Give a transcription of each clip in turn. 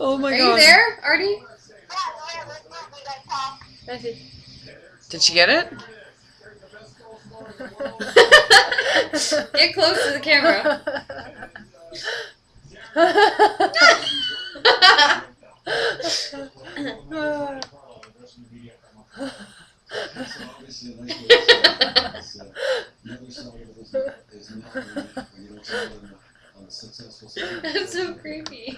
Oh my Are god. you there, Artie? Did she get it? Get close to the camera. That's so creepy.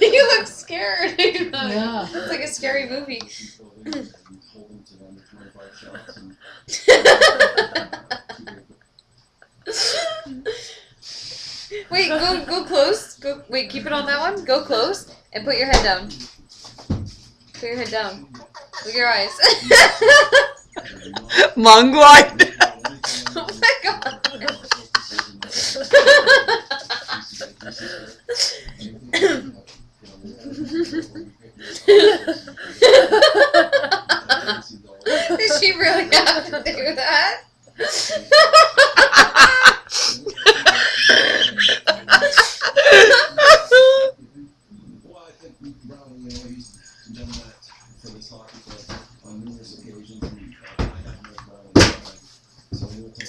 You look scared. Yeah. It's like a scary movie. Wait, go close. Wait, keep it on that one. Go close and put your head down. Put your head down. Look at your eyes. Mongoloid. Oh my god. Did she really have to do that? Well, I think Brown, he's done that for this hockey club on numerous occasions, and I have no problem with that. So we will take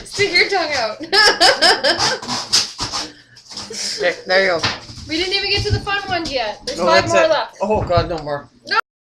Stick your tongue out. Okay, there you go. We didn't even get to the fun ones yet. There's Oh, 5 that's more it. left. Oh god, no more. No.